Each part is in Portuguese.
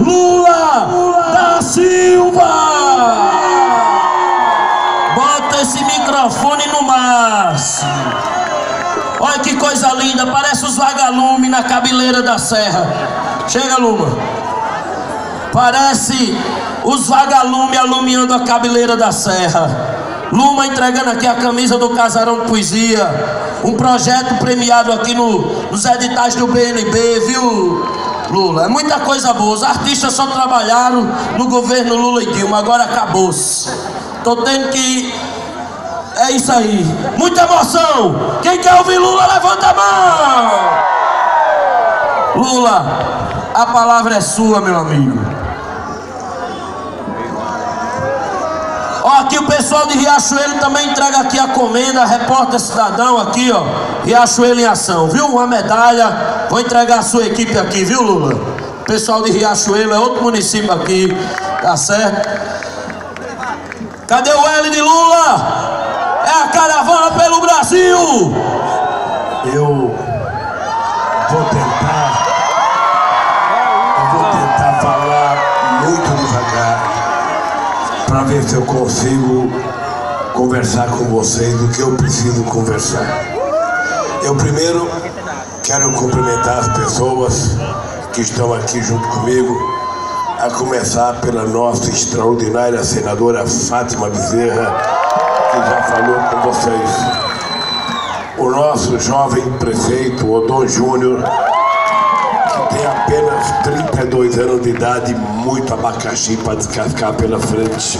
Lula da Silva. Bota esse microfone no máximo. Olha que coisa linda, parece os vagalumes na cabeleira da serra. Chega, Luma. Parece os vagalumes alumiando a cabeleira da serra. Luma entregando aqui a camisa do Casarão de Poesia, um projeto premiado aqui nos editais do BNB, viu, Lula? É muita coisa boa. Os artistas só trabalharam no governo Lula e Dilma, agora acabou-se. Tô tendo que... É isso aí. Muita emoção. Quem quer ouvir Lula, levanta a mão. Lula, a palavra é sua, meu amigo. Ó, aqui o pessoal de Riachuelo também entrega aqui a comenda, repórter cidadão aqui, ó. Riachuelo em ação, viu? Uma medalha. Vou entregar a sua equipe aqui, viu, Lula? O pessoal de Riachuelo é outro município aqui, tá certo? Cadê o L de Lula? É a caravana pelo Brasil! Eu vou tentar falar muito devagar para ver se eu consigo conversar com vocês do que eu preciso conversar. Eu primeiro quero cumprimentar as pessoas que estão aqui junto comigo, a começar pela nossa extraordinária senadora Fátima Bezerra, que já falou com vocês. O nosso jovem prefeito, Odon Júnior, que tem apenas 32 anos de idade, muito abacaxi para descascar pela frente.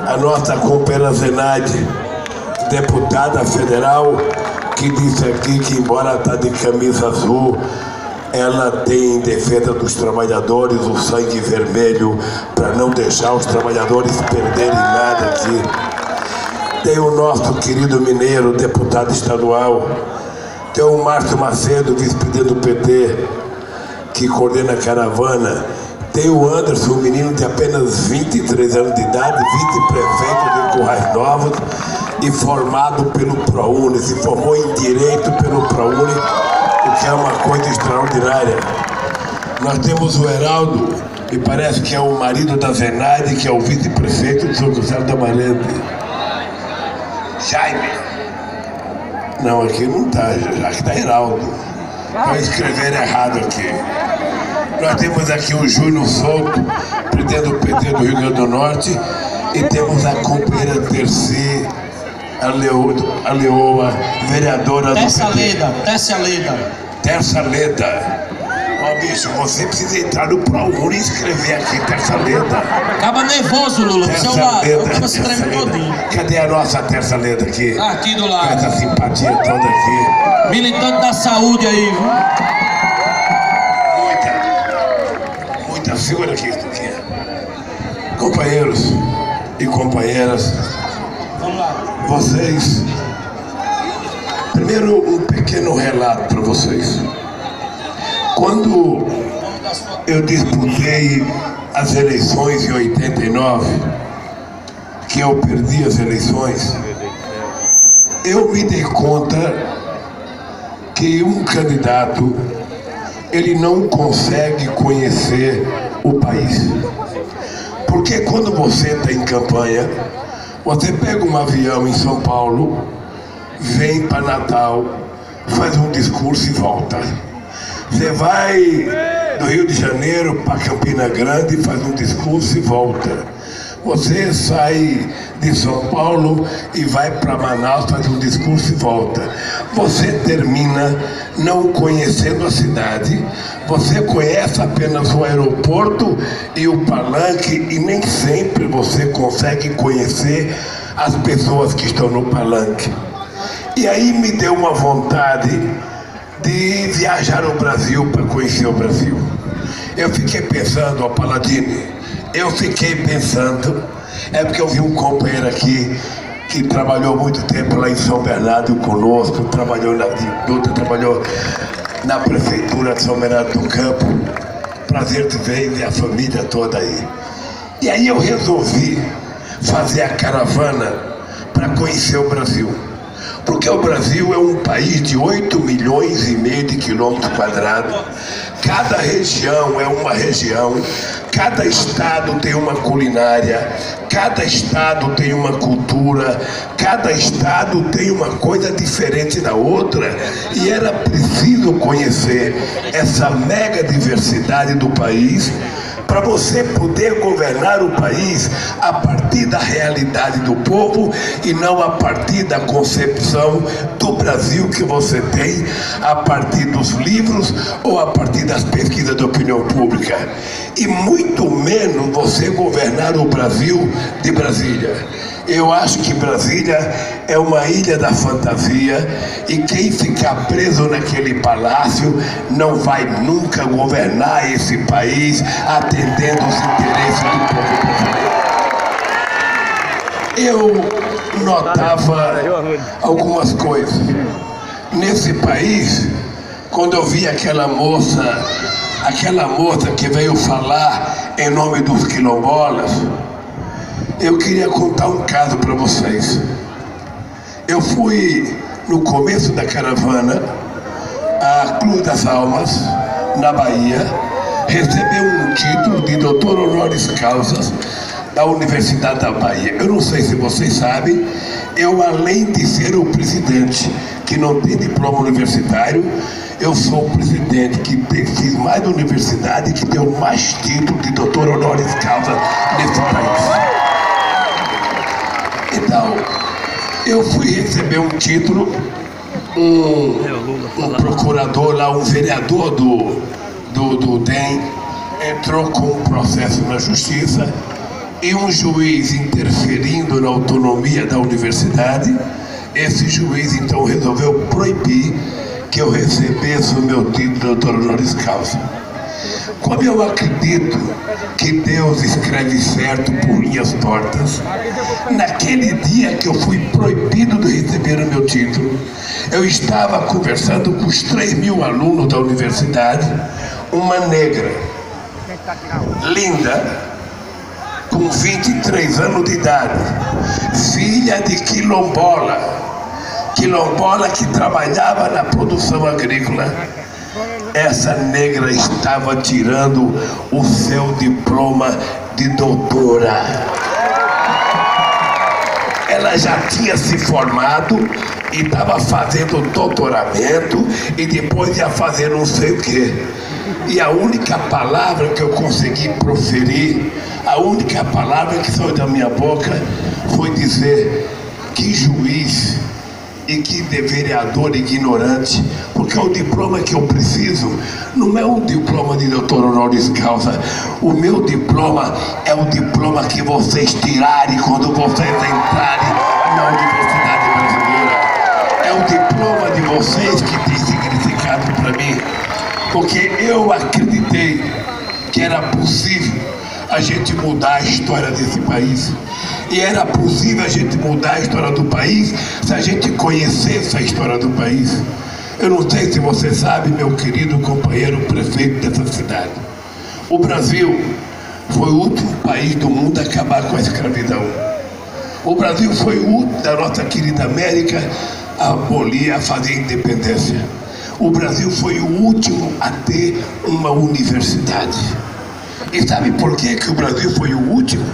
A nossa companheira Zenaide, deputada federal, que disse aqui que, embora está de camisa azul, ela tem em defesa dos trabalhadores o sangue vermelho para não deixar os trabalhadores perderem nada aqui. Tem o nosso querido mineiro, deputado estadual. Tem o Márcio Macedo, vice-presidente do PT, que coordena a caravana. Tem o Anderson, um menino de apenas 23 anos de idade, vice-prefeito de Currais Novos e formado pelo ProUni, se formou em Direito pelo ProUni, o que é uma coisa extraordinária. Nós temos o Heraldo, e parece que é o marido da Zenaide, que é o vice-prefeito de São Gonçalo da Amarante. Jaime. Não, aqui não está, aqui está Heraldo. Vai escrever errado aqui. Nós temos aqui o Júnior Souto, presidente do PT do Rio Grande do Norte, e temos a companheira Terci, a Leoa, vereadora do PT. Terça Leda. Ó, bicho, você precisa entrar no ProUni e escrever aqui, Terça Leda. Acaba nervoso, Lula, do seu lado. Você treme todinho. Cadê a nossa Terça Leda aqui? Aqui do lado. Essa simpatia toda aqui. Militante da saúde aí, viu? Muita figura aqui. Companheiros e companheiras, vamos lá. Vocês... Primeiro, um pequeno relato para vocês. Quando eu disputei as eleições em 89, que eu perdi as eleições, eu me dei conta que um candidato, ele não consegue conhecer o país. Porque quando você está em campanha, você pega um avião em São Paulo, vem para Natal, faz um discurso e volta. Você vai do Rio de Janeiro para Campina Grande, faz um discurso e volta. Você sai de São Paulo e vai para Manaus, faz um discurso e volta. Você termina não conhecendo a cidade, você conhece apenas o aeroporto e o palanque, e nem sempre você consegue conhecer as pessoas que estão no palanque. E aí me deu uma vontade de viajar ao Brasil para conhecer o Brasil. Eu fiquei pensando, ó Paladini, é porque eu vi um companheiro aqui que trabalhou muito tempo lá em São Bernardo conosco, trabalhou na prefeitura de São Bernardo do Campo. Prazer te ver e a família toda aí. E aí eu resolvi fazer a caravana para conhecer o Brasil. Porque o Brasil é um país de 8,5 milhões de quilômetros quadrados. Cada região é uma região, cada estado tem uma culinária, cada estado tem uma cultura, cada estado tem uma coisa diferente da outra, e era preciso conhecer essa mega diversidade do país para você poder governar o país a partir da realidade do povo e não a partir da concepção do Brasil que você tem a partir dos livros ou a partir das pesquisas de opinião pública. E muito menos você governar o Brasil de Brasília. Eu acho que Brasília é uma ilha da fantasia e quem ficar preso naquele palácio não vai nunca governar esse país atendendo os interesses do povo brasileiro. Eu notava algumas coisas. Nesse país, quando eu vi aquela moça que veio falar em nome dos quilombolas, eu queria contar um caso para vocês. Eu fui, no começo da caravana, a Cruz das Almas, na Bahia, receber um título de doutor honoris causa da Universidade da Bahia. Eu não sei se vocês sabem, eu, além de ser o presidente que não tem diploma universitário, eu sou o presidente que fiz mais da universidade e que deu mais título de doutor honoris causa nesse país. Então, eu fui receber um título, um procurador lá, um vereador do DEM, entrou com um processo na justiça e um juiz interferindo na autonomia da universidade. Esse juiz então resolveu proibir que eu recebesse o meu título de doutor honoris causa. Como eu acredito que Deus escreve certo por linhas tortas, naquele dia que eu fui proibido de receber o meu título, eu estava conversando com os 3.000 alunos da universidade, uma negra, linda, com 23 anos de idade, filha de quilombola que trabalhava na produção agrícola. Essa negra estava tirando o seu diploma de doutora. Ela já tinha se formado e estava fazendo doutoramento e depois ia fazer não sei o quê. E a única palavra que eu consegui proferir, a única palavra que saiu da minha boca foi dizer: que juiz e que vereador ignorante, porque o diploma que eu preciso não é um diploma de doutor honoris causa. O meu diploma é o diploma que vocês tirarem quando vocês entrarem na Universidade Brasileira. É o diploma de vocês que tem significado para mim, porque eu acreditei que era possível a gente mudar a história desse país. E era possível a gente mudar a história do país se a gente conhecesse a história do país. Eu não sei se você sabe, meu querido companheiro prefeito dessa cidade, o Brasil foi o último país do mundo a acabar com a escravidão. O Brasil foi o último da nossa querida América a abolir, a fazer a independência. O Brasil foi o último a ter uma universidade. E sabe por que o Brasil foi o último?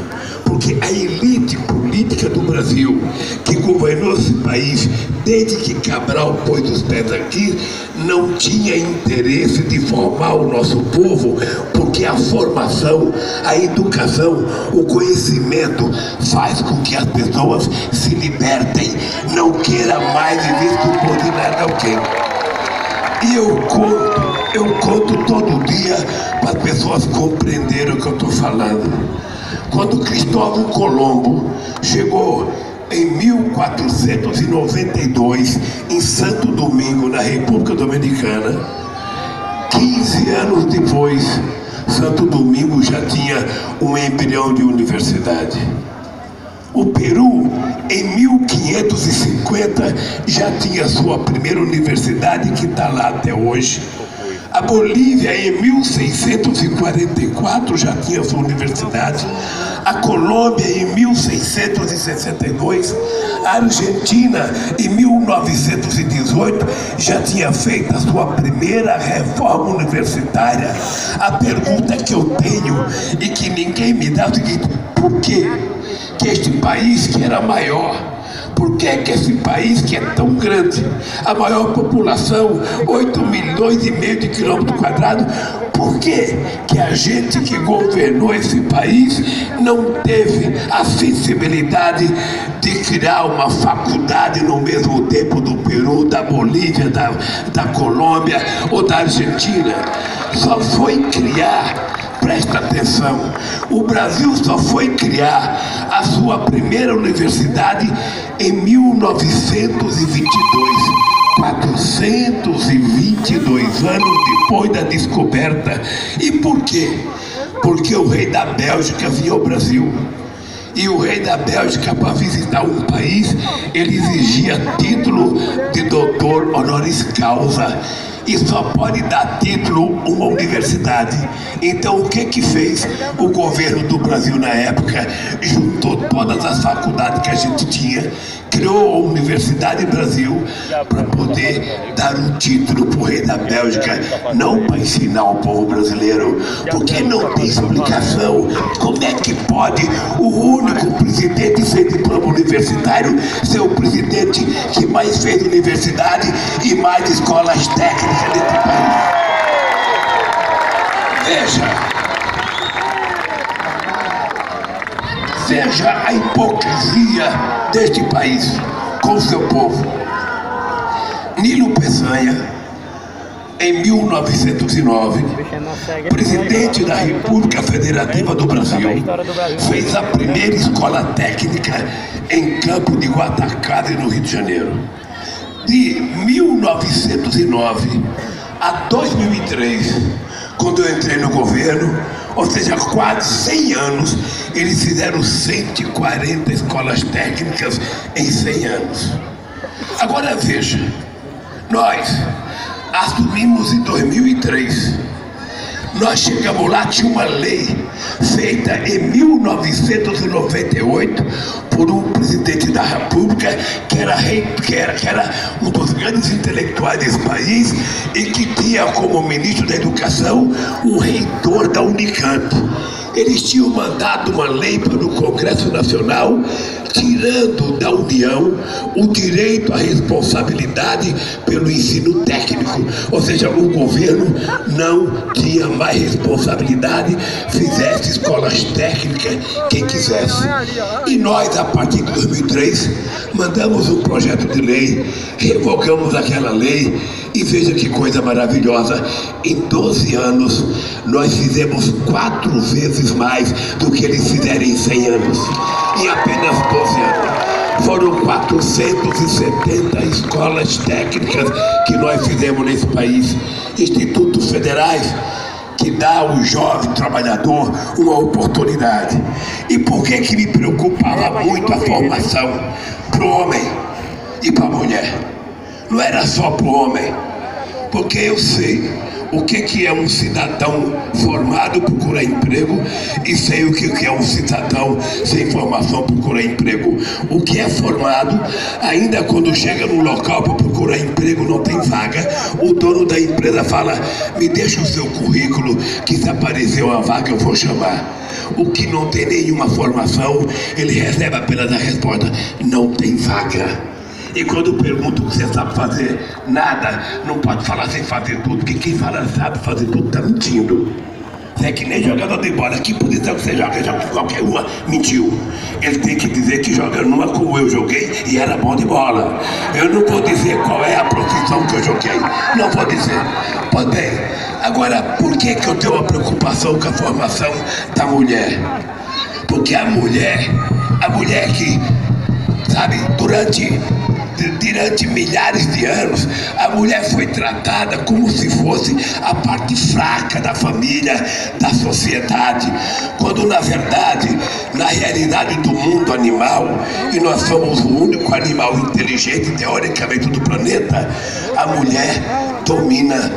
Porque a elite política do Brasil, que governou esse país desde que Cabral pôs os pés aqui, não tinha interesse de formar o nosso povo, porque a formação, a educação, o conhecimento faz com que as pessoas se libertem, não queiram mais viver subordinado a alguém. E eu conto todo dia para as pessoas compreenderem o que eu estou falando. Quando Cristóvão Colombo chegou em 1492 em Santo Domingo, na República Dominicana, 15 anos depois, Santo Domingo já tinha um embrião de universidade. O Peru, em 1550, já tinha sua primeira universidade, que está lá até hoje. A Bolívia, em 1644, já tinha sua universidade. A Colômbia, em 1662. A Argentina, em 1918, já tinha feito a sua primeira reforma universitária. A pergunta que eu tenho e que ninguém me dá é o seguinte: por que este país que era maior, por que esse país que é tão grande, a maior população, 8 milhões e meio de quilômetros quadrados, por que a gente que governou esse país não teve a sensibilidade de criar uma faculdade no mesmo tempo do Peru, da Bolívia, da Colômbia ou da Argentina? Só foi criar, presta atenção, o Brasil só foi criar a sua primeira universidade em 1922, 422 anos depois da descoberta. E por quê? Porque o rei da Bélgica vinha ao Brasil. E o rei da Bélgica, para visitar um país, ele exigia título de doutor honoris causa. E só pode dar título uma universidade. Então o que fez o governo do Brasil na época? Juntou todas as faculdades que a gente tinha, criou a Universidade Brasil para poder dar um título para o rei da Bélgica, não para ensinar o povo brasileiro, porque não tem explicação. Como é que pode o único presidente sem diploma universitário ser o presidente que mais fez universidade e mais escolas técnicas desse país? Veja a hipocrisia deste país com o seu povo. Nilo Peçanha, em 1909, presidente da República Federativa do Brasil, fez a primeira escola técnica em Campo de Goytacazes, no Rio de Janeiro. De 1909 a 2003, quando eu entrei no governo, ou seja, quase 100 anos, eles fizeram 140 escolas técnicas em 100 anos. Agora veja, nós assumimos em 2003. Nós chegamos lá, tinha uma lei feita em 1998 por um presidente da República que era um dos grandes intelectuais desse país e que tinha como ministro da Educação o reitor da Unicamp. Eles tinham mandado uma lei para o Congresso Nacional, tirando da União o direito à responsabilidade pelo ensino técnico. Ou seja, o governo não tinha mais responsabilidade, fizesse escolas técnicas quem quisesse. E nós, a partir de 2003, mandamos um projeto de lei, revogamos aquela lei e veja que coisa maravilhosa. Em 12 anos, nós fizemos 4 vezes mais do que eles fizeram em 100 anos. Em apenas 12 anos. Foram 470 escolas técnicas que nós fizemos nesse país. Institutos federais que dá ao jovem trabalhador uma oportunidade. E por que me preocupava muito a formação para o homem e para a mulher? Não era só para o homem, porque eu sei o que é um cidadão formado procurar emprego e sei o que é um cidadão sem formação procurar emprego. O que é formado, ainda quando chega no local para procurar emprego não tem vaga, o dono da empresa fala: me deixa o seu currículo que se aparecer uma vaga eu vou chamar. O que não tem nenhuma formação, ele recebe apenas a resposta: não tem vaga. E quando pergunto o que você sabe fazer, nada, não pode falar sem fazer tudo, porque quem fala sabe fazer tudo está mentindo. Você é que nem jogador de bola, que posição que você joga qualquer uma, mentiu. Ele tem que dizer que joga numa como eu joguei e era bom de bola. Eu não vou dizer qual é a profissão que eu joguei, não vou dizer. Pois bem, agora por que eu tenho uma preocupação com a formação da mulher? Porque a mulher que, sabe, durante milhares de anos, a mulher foi tratada como se fosse a parte fraca da família, da sociedade, quando na verdade, na realidade do mundo animal, e nós somos o único animal inteligente teoricamente do planeta, a mulher domina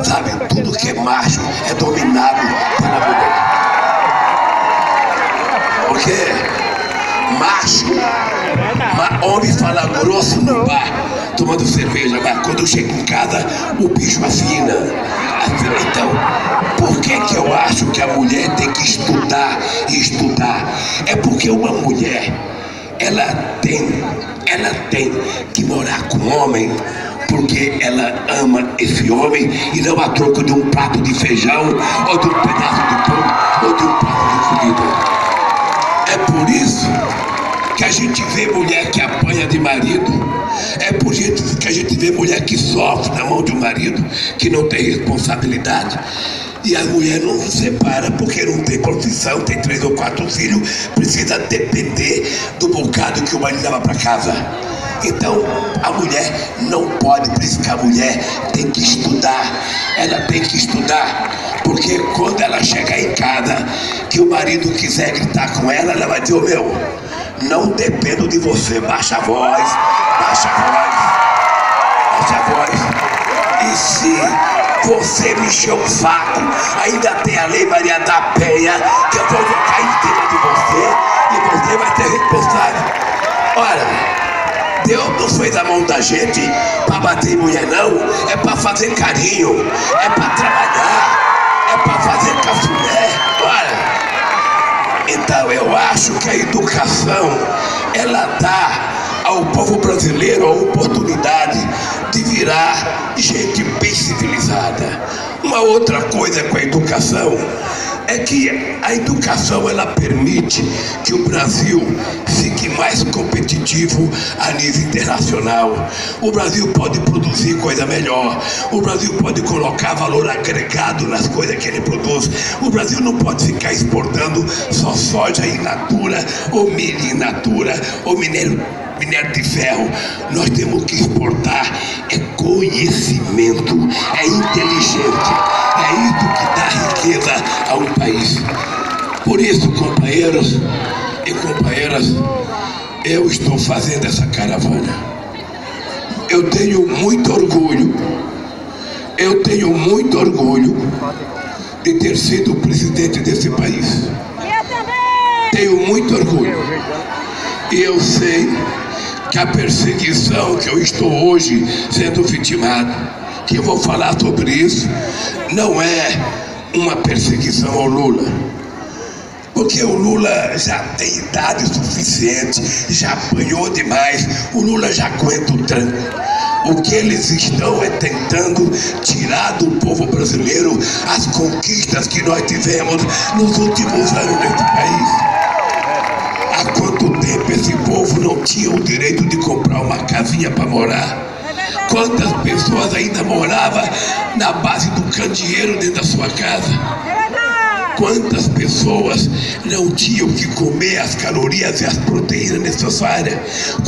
Sabe, tudo que é macho é dominado pela mulher. Porque macho, homem fala grosso no bar, tomando cerveja, mas quando chega em casa, o bicho afina. Então, por que eu acho que a mulher tem que estudar e estudar? É porque uma mulher, ela tem que morar com um homem, porque ela ama esse homem e não a troco de um prato de feijão, ou de um pedaço de pão, ou de um prato de comida. É por isso que a gente vê mulher que apanha de marido. É por isso que a gente vê mulher que sofre na mão de um marido que não tem responsabilidade. E a mulher não se separa porque não tem profissão, tem 3 ou 4 filhos, precisa depender do bocado que o marido leva para casa. Então a mulher não pode, por isso que a mulher tem que estudar. Ela tem que estudar, porque quando ela chegar em casa, que o marido quiser gritar com ela, ela vai dizer: ô meu, não dependo de você, baixa a voz, baixa a voz, baixa a voz. E se você me encher o saco, ainda tem a Lei Maria da Penha, que eu vou jogar em cima de você, e você vai ser responsável. Olha, Deus não fez a mão da gente para bater em mulher, não. É para fazer carinho, é para trabalhar, é para fazer cafuné. Olha, então eu acho que a educação, ela dá ao povo brasileiro a oportunidade de virar gente bem civilizada. Uma outra coisa com a educação é que a educação, ela permite que o Brasil fique mais competitivo a nível internacional. O Brasil pode produzir coisa melhor. O Brasil pode colocar valor agregado nas coisas que ele produz. O Brasil não pode ficar exportando só soja in natura, ou milho in natura, ou minério de ferro. Nós temos que exportar conhecimento, inteligência. É isso que dá riqueza a um país. Por isso, companheiros e companheiras, eu estou fazendo essa caravana. Eu tenho muito orgulho de ter sido o presidente desse país. Tenho muito orgulho. E eu sei que a perseguição que eu estou hoje sendo vitimado, que eu vou falar sobre isso, não é uma perseguição ao Lula, porque o Lula já tem idade suficiente, já apanhou demais, o Lula já aguenta o tranco. O que eles estão é tentando tirar do povo brasileiro as conquistas que nós tivemos nos últimos anos nesse país. Há quanto tempo esse povo não tinha o direito de comprar uma casinha para morar? Quantas pessoas ainda moravam na base do candeeiro dentro da sua casa? Quantas pessoas não tinham que comer as calorias e as proteínas necessárias?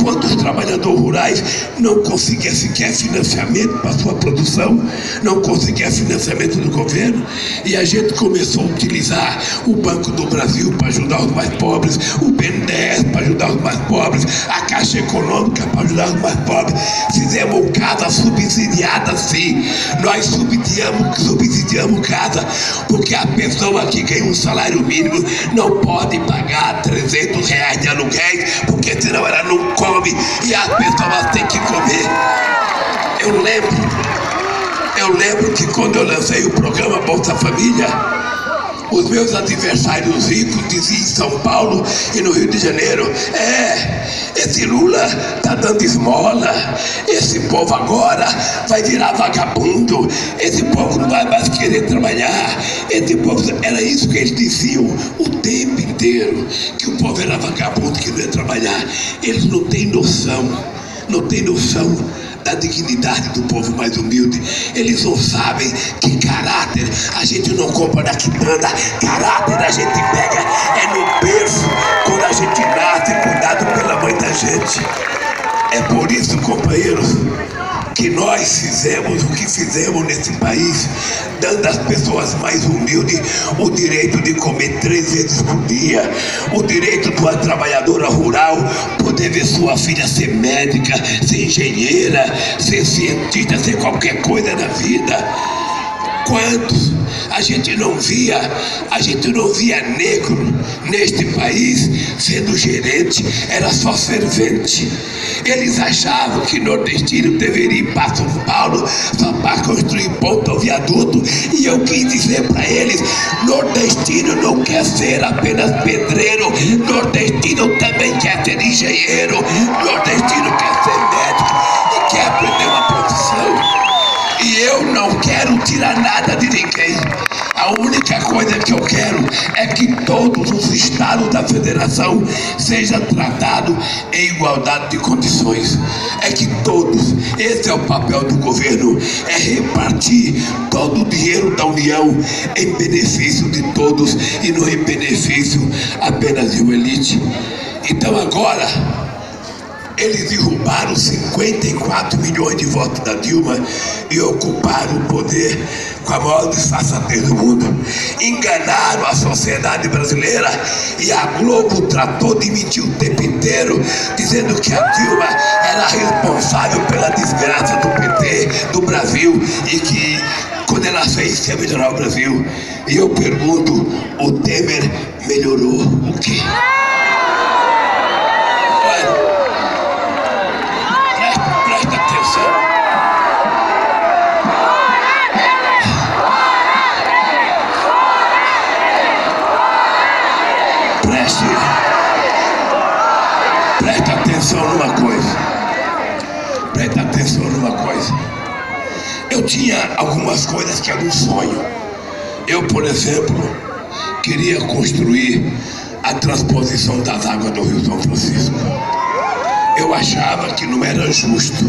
Quantos trabalhadores rurais não conseguiam sequer financiamento para sua produção? Não conseguiam financiamento do governo? E a gente começou a utilizar o Banco do Brasil para ajudar os mais pobres, o BNDES para ajudar os mais pobres, a Caixa Econômica para ajudar os mais pobres. Fizemos casa subsidiada, sim. Nós subsidiamos casa, porque a pessoa que ganha um salário mínimo não pode pagar R$300 de aluguéis, porque senão ela não come e as pessoas têm que comer. Eu lembro que quando eu lancei o programa Bolsa Família, os meus adversários ricos diziam em São Paulo e no Rio de Janeiro: esse Lula tá dando esmola, esse povo agora vai virar vagabundo, esse povo não vai mais querer trabalhar, esse povo... Era isso que eles diziam o tempo inteiro, que o povo era vagabundo, que não ia trabalhar. Eles não têm noção da dignidade do povo mais humilde. Eles não sabem que caráter a gente não compra na quitanda, caráter a gente pega no berço, quando a gente nasce, cuidado pela mãe da gente. É por isso, companheiros, que nós fizemos o que fizemos nesse país, dando às pessoas mais humildes o direito de comer 3 vezes por dia, o direito de uma trabalhadora rural poder ver sua filha ser médica, ser engenheira, ser cientista, ser qualquer coisa na vida. Quantos a gente não via negro neste país sendo gerente, era só servente. Eles achavam que nordestino deveria ir para São Paulo só para construir ponto ou viaduto, e eu quis dizer para eles: nordestino não quer ser apenas pedreiro, nordestino também quer ser engenheiro, nordestino quer ser médico e quer aprender uma profissão. E eu não quero tirar nada de ninguém. A única coisa que eu quero é que todos os estados da federação sejam tratados em igualdade de condições. É que todos, esse é o papel do governo, é repartir todo o dinheiro da União em benefício de todos e não em benefício apenas de uma elite. Então agora, eles derrubaram 54 milhões de votos da Dilma e ocuparam o poder com a maior disfarçatez do mundo. Enganaram a sociedade brasileira e a Globo tratou de mentir o tempo inteiro, dizendo que a Dilma era responsável pela desgraça do PT, do Brasil, e que quando ela fez ia melhorar o Brasil. E eu pergunto, o Temer melhorou o quê? Presta atenção numa coisa. Eu tinha algumas coisas que eram um sonho. Eu, por exemplo, queria construir a transposição das águas do Rio São Francisco. Eu achava que não era justo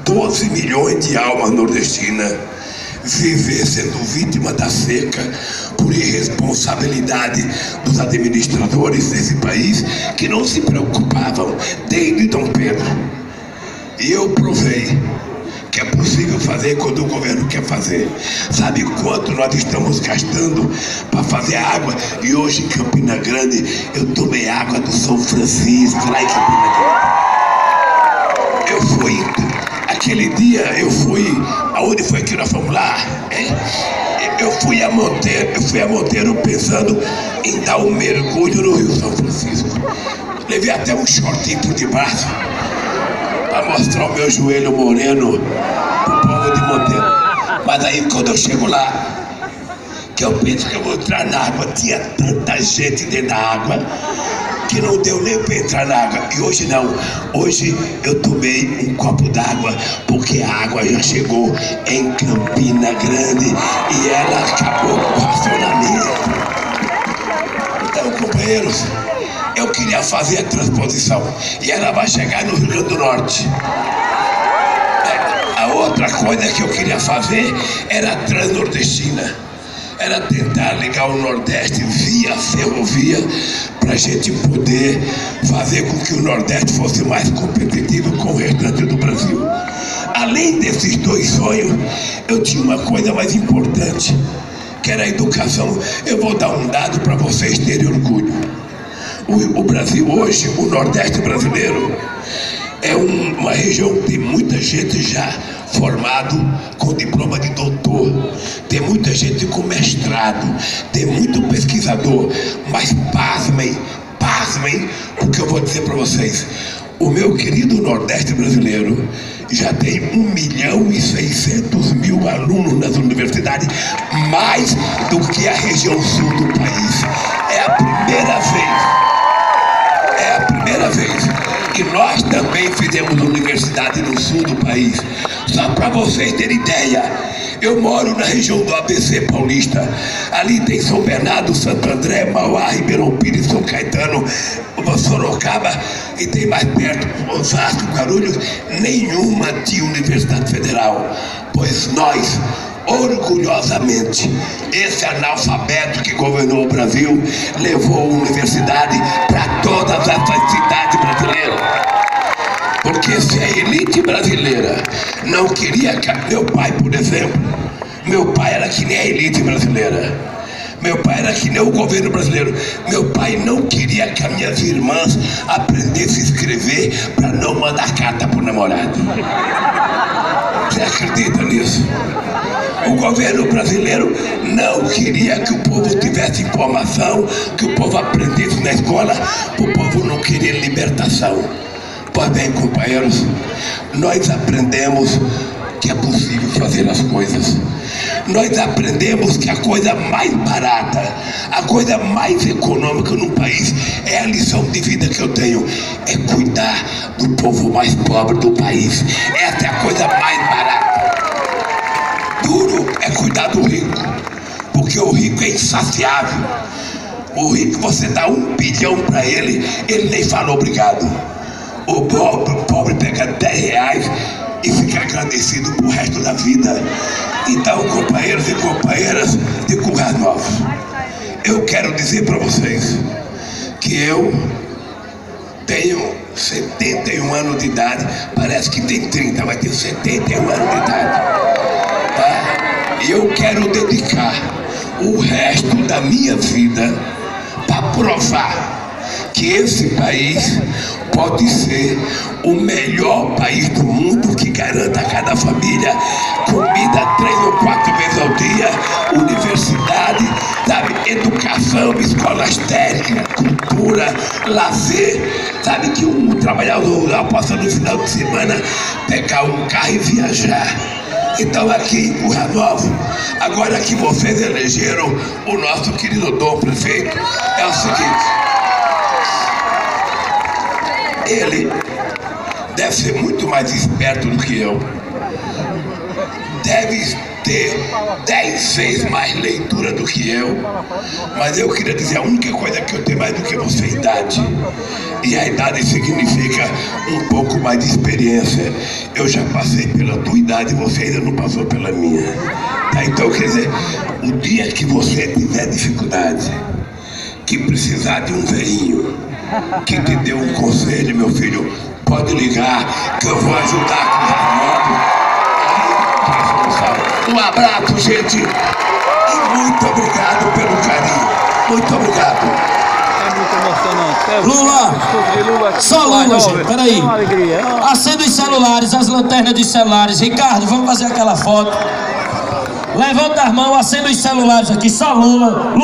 12 milhões de almas nordestinas viver sendo vítima da seca por irresponsabilidade dos administradores desse país, que não se preocupavam desde Dom Pedro. E eu provei que é possível fazer quando o governo quer fazer. Sabe quanto nós estamos gastando para fazer água? E hoje em Campina Grande eu tomei água do São Francisco, lá em Campina Grande. Eu fui, aquele dia eu fui, aonde foi que nós fomos lá? Eu fui a Monteiro pensando em dar um mergulho no Rio São Francisco. Levei até um shortinho por debaixo para mostrar o meu joelho moreno pro povo de Monteiro. Mas aí quando eu chego lá, que eu penso que eu vou entrar na água, tinha tanta gente dentro da água que não deu nem para entrar na água. E hoje não, hoje eu tomei um copo d'água porque a água já chegou em Campina Grande e ela acabou com o racionamento. Então, companheiros, eu queria fazer a transposição e ela vai chegar no Rio Grande do Norte. A outra coisa que eu queria fazer era a transnordestina. Era tentar ligar o Nordeste via ferrovia para a gente poder fazer com que o Nordeste fosse mais competitivo com o restante do Brasil. Além desses dois sonhos, eu tinha uma coisa mais importante, que era a educação. Eu vou dar um dado para vocês terem orgulho. O Brasil hoje, o Nordeste brasileiro, é uma região que tem muita gente já formado com diploma de doutor, tem muita gente com mestrado, tem muito pesquisador, mas pasmem, porque eu vou dizer para vocês, o meu querido Nordeste brasileiro já tem 1.600.000 alunos nas universidades, mais do que a região sul do país. É a primeira vez. E nós também fizemos universidade no sul do país. Só para vocês terem ideia, eu moro na região do ABC Paulista. Ali tem São Bernardo, Santo André, Mauá, Ribeirão Pires, São Caetano, Sorocaba, e tem mais perto Osasco, Guarulhos. Nenhuma tinha universidade federal, pois nós, orgulhosamente, esse analfabeto que governou o Brasil levou a universidade para todas essas cidades brasileiras. Porque se a elite brasileira não queria que... Meu pai, por exemplo, meu pai era que nem a elite brasileira. Meu pai era que nem o governo brasileiro. Meu pai não queria que as minhas irmãs aprendessem a escrever para não mandar carta pro namorado. Você acredita nisso? O governo brasileiro não queria que o povo tivesse informação, que o povo aprendesse na escola, o povo não queria libertação. Pois bem, companheiros, nós aprendemos que é possível fazer as coisas. Nós aprendemos que a coisa mais barata, a coisa mais econômica no país é a lição de vida que eu tenho, é cuidar do povo mais pobre do país. Essa é a coisa mais barata. Duro é cuidar do rico, porque o rico é insaciável. O rico, você dá 1 bilhão para ele, ele nem fala obrigado. O pobre pega 10 reais e fica agradecido pro resto da vida. Então, companheiros e companheiras de Currais Novos, eu quero dizer para vocês que eu tenho 71 anos de idade, parece que tem 30, mas tenho 71 anos de idade, tá? E eu quero dedicar o resto da minha vida para provar que esse país pode ser o melhor país do mundo, que garanta a cada família comida 3 ou 4 vezes ao dia, universidade, sabe, educação, escolas técnicas, cultura, lazer, sabe, que um trabalhador rural possa no final de semana pegar um carro e viajar. Então aqui em Currais Novos, agora que vocês elegeram o nosso querido Dom Prefeito, é o seguinte: ele deve ser muito mais esperto do que eu, deve ter 10 vezes mais leitura do que eu, mas eu queria dizer, a única coisa que eu tenho mais do que você é idade, e a idade significa um pouco mais de experiência. Eu já passei pela tua idade, você ainda não passou pela minha, tá? Então, quer dizer, o dia que você tiver dificuldade, que precisar de um velhinho que te dê um conselho, meu filho, pode ligar que eu vou ajudar com o um abraço, gente, e muito obrigado pelo carinho. Muito obrigado. É muito emocionante. Lula, só Lula, gente, peraí. Acenda os celulares, as lanternas dos celulares. Ricardo, vamos fazer aquela foto. Levanta as mãos, acenda os celulares aqui, só Lula. Lula.